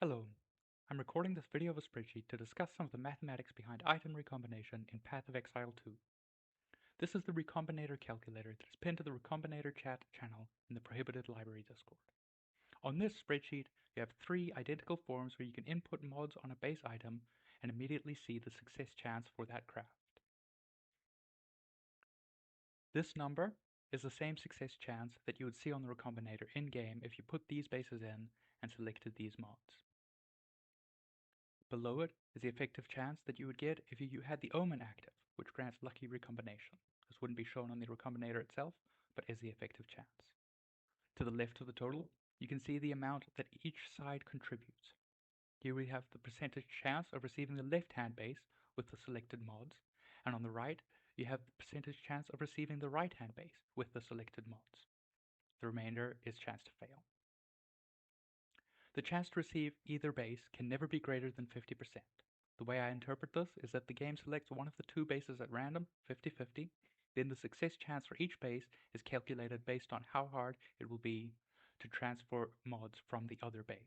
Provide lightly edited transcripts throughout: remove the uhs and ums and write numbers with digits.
Hello, I'm recording this video of a spreadsheet to discuss some of the mathematics behind item recombination in Path of Exile 2. This is the recombinator calculator that is pinned to the recombinator chat channel in the Prohibited Library Discord. On this spreadsheet, you have three identical forms where you can input mods on a base item and immediately see the success chance for that craft. This number is the same success chance that you would see on the recombinator in-game if you put these bases in and selected these mods. Below it is the effective chance that you would get if you had the omen active, which grants lucky recombination. This wouldn't be shown on the recombinator itself, but is the effective chance. To the left of the total, you can see the amount that each side contributes. Here we have the percentage chance of receiving the left-hand base with the selected mods, and on the right, you have the percentage chance of receiving the right-hand base with the selected mods. The remainder is chance to fail. The chance to receive either base can never be greater than 50%. The way I interpret this is that the game selects one of the two bases at random, 50-50, then the success chance for each base is calculated based on how hard it will be to transfer mods from the other base.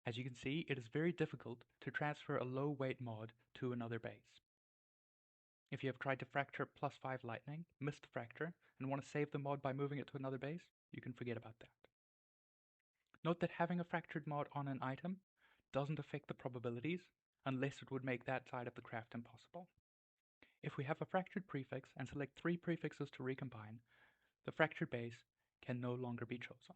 As you can see, it is very difficult to transfer a low weight mod to another base. If you have tried to fracture +5 lightning, missed the fracture, and want to save the mod by moving it to another base, you can forget about that. Note that having a fractured mod on an item doesn't affect the probabilities unless it would make that side of the craft impossible. If we have a fractured prefix and select 3 prefixes to recombine, the fractured base can no longer be chosen.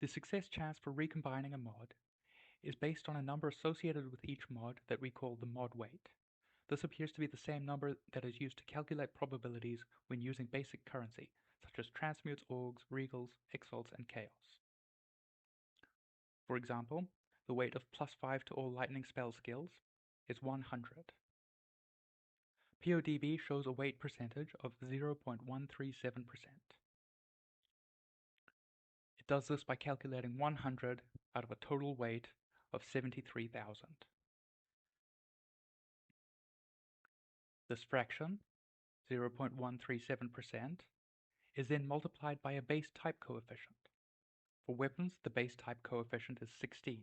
The success chance for recombining a mod is based on a number associated with each mod that we call the mod weight. This appears to be the same number that is used to calculate probabilities when using basic currency, such as transmutes, augs, regals, exalts, and chaos. For example, the weight of +5 to all lightning spell skills is 100. PODB shows a weight percentage of 0.137%. It does this by calculating 100 out of a total weight of 73,000. This fraction, 0.137%, is then multiplied by a base type coefficient. For weapons, the base type coefficient is 16.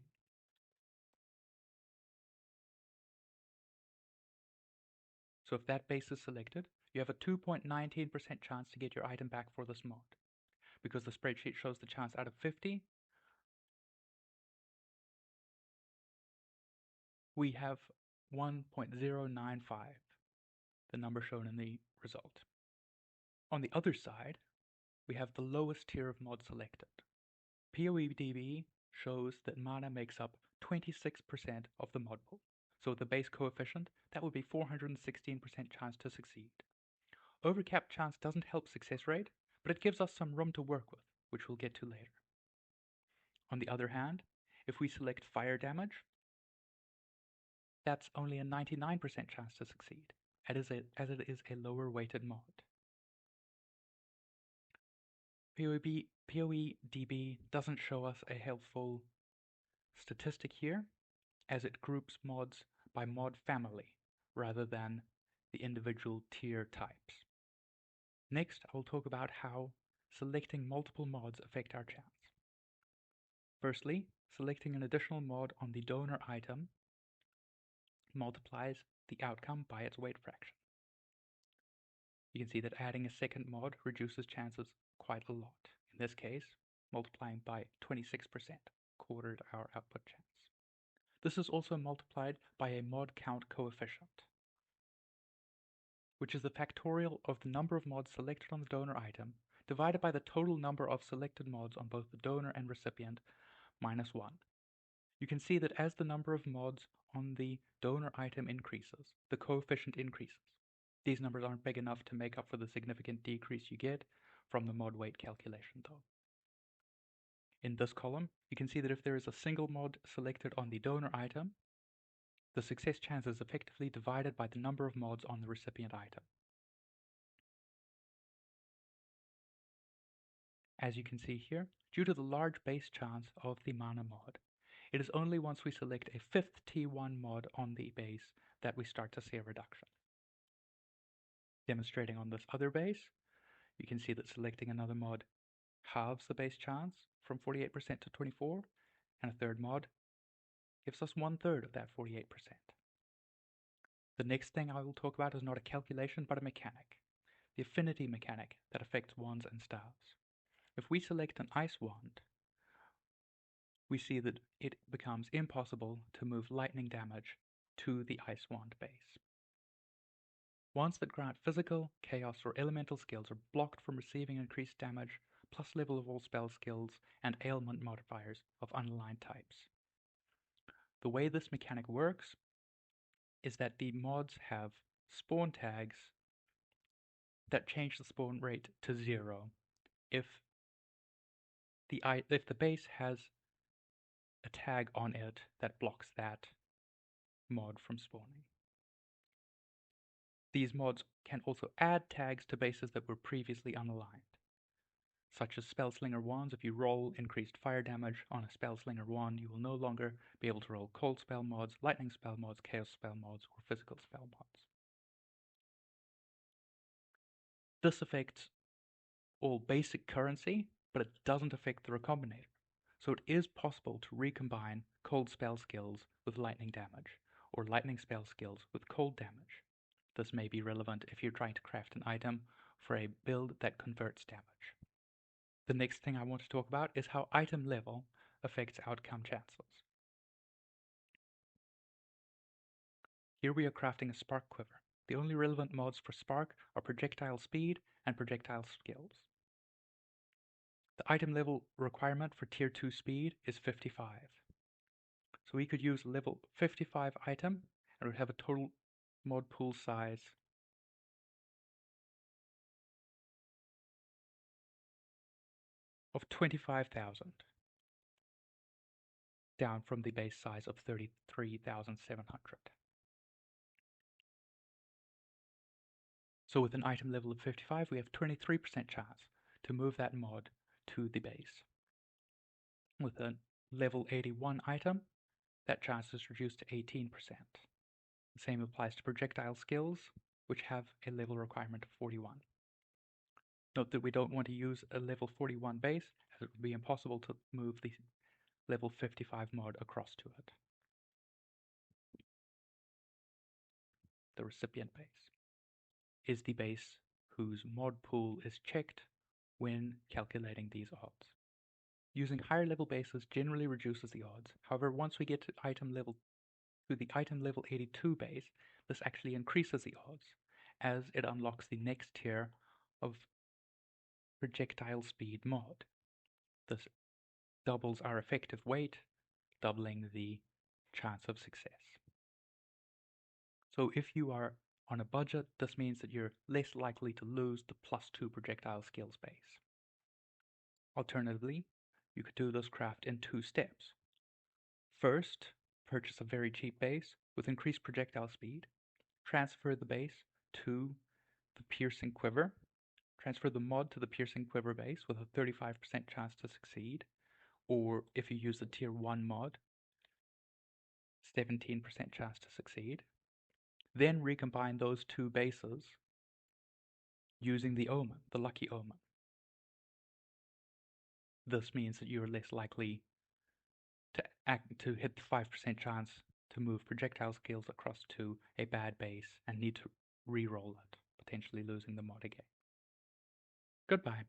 So if that base is selected, you have a 2.19% chance to get your item back for this mod. Because the spreadsheet shows the chance out of 50, we have 1.095, the number shown in the result. On the other side, we have the lowest tier of mods selected. POEDB shows that mana makes up 26% of the mod pool. So with the base coefficient, that would be 416% chance to succeed. Overcap chance doesn't help success rate, but it gives us some room to work with, which we'll get to later. On the other hand, if we select fire damage, that's only a 99% chance to succeed, as it is a lower weighted mod. POEDB doesn't show us a helpful statistic here, as it groups mods by mod family rather than the individual tier types. Next, I will talk about how selecting multiple mods affect our chance. Firstly, selecting an additional mod on the donor item multiplies the outcome by its weight fraction. You can see that adding a second mod reduces chances quite a lot. In this case, multiplying by 26%, quartered our output chance. This is also multiplied by a mod count coefficient, which is the factorial of the number of mods selected on the donor item divided by the total number of selected mods on both the donor and recipient minus 1. You can see that as the number of mods on the donor item increases, the coefficient increases. These numbers aren't big enough to make up for the significant decrease you get from the mod weight calculation though. In this column, you can see that if there is a single mod selected on the donor item, the success chance is effectively divided by the number of mods on the recipient item. As you can see here, due to the large base chance of the mana mod, It is only once we select a fifth T1 mod on the base that we start to see a reduction. Demonstrating on this other base, you can see that selecting another mod halves the base chance from 48% to 24%, and a third mod gives us 1/3 of that 48%. The next thing I will talk about is not a calculation but a mechanic, the affinity mechanic that affects wands and staves. If we select an ice wand, we see that it becomes impossible to move lightning damage to the ice wand base. Wands that grant physical, chaos, or elemental skills are blocked from receiving increased damage, plus level of all spell skills, and ailment modifiers of unaligned types. The way this mechanic works is that the mods have spawn tags that change the spawn rate to 0 if the base has a tag on it that blocks that mod from spawning. These mods can also add tags to bases that were previously unaligned, such as Spellslinger wands. If you roll increased fire damage on a Spellslinger wand, you will no longer be able to roll cold spell mods, lightning spell mods, chaos spell mods, or physical spell mods. This affects all basic currency, but it doesn't affect the recombinator. So it is possible to recombine cold spell skills with lightning damage, or lightning spell skills with cold damage. This may be relevant if you're trying to craft an item for a build that converts damage. The next thing I want to talk about is how item level affects outcome chances. Here we are crafting a spark quiver. The only relevant mods for spark are projectile speed and projectile skills. The item level requirement for tier 2 speed is 55. So we could use a level 55 item and we would have a total mod pool size of 25,000, down from the base size of 33,700. So with an item level of 55, we have 23% chance to move that mod to the base. With a level 81 item, that chance is reduced to 18%. The same applies to projectile skills, which have a level requirement of 41. Note that we don't want to use a level 41 base, as it would be impossible to move the level 55 mod across to it. The recipient base is the base whose mod pool is checked when calculating these odds. Using higher level bases generally reduces the odds. However, once we get to the item level 82 base, this actually increases the odds, as it unlocks the next tier of projectile speed mod. This doubles our effective weight, doubling the chance of success. So if you are on a budget, this means that you're less likely to lose the +2 projectile skills base. Alternatively, you could do this craft in 2 steps. First, purchase a very cheap base with increased projectile speed, transfer the base to the piercing quiver, transfer the mod to the piercing quiver base with a 35% chance to succeed, or if you use the tier 1 mod, 17% chance to succeed. Then recombine those 2 bases using the omen, the lucky omen. This means that you are less likely to hit the 5% chance to move projectile skills across to a bad base and need to re-roll it, potentially losing the mod again. Goodbye.